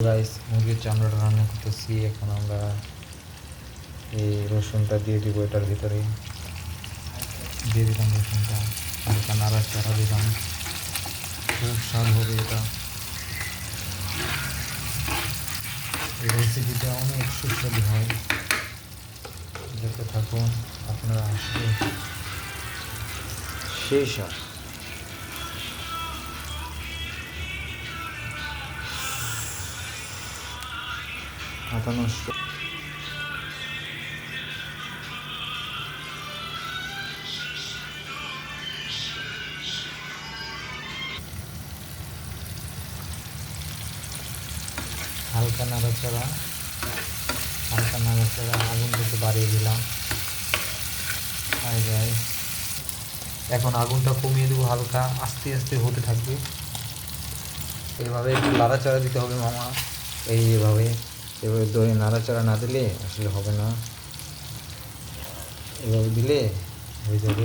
Guys, মুরগির চামড়াটা রান্না করতেছি। এখন আমরা এই রসুনটা দিয়ে দিব, এটার ভিতরে দিয়ে দিলাম রসুনটা, হালকা নাড়াচাড়া দিলাম। খুব স্বাদ হবে এটা। এই রেসিপিটা অনেক সুস্বাদু হয়। দেখতে থাকুন, আপনারা আসলে সেই স্বাদ। মাথা নষ্ট। হালকা নাড়াচাড়া আগুনটা একটু বাড়িয়ে দিলাম। এখন আগুনটা কমিয়ে দেবো, হালকা আস্তে আস্তে হতে থাকবে। এইভাবে একটু নাড়াচাড়া দিতে হবে মামা। এইভাবে দই নাড়াচাড়া না দিলে আসলে হবে না। এভাবে দিলে হয়ে যাবে।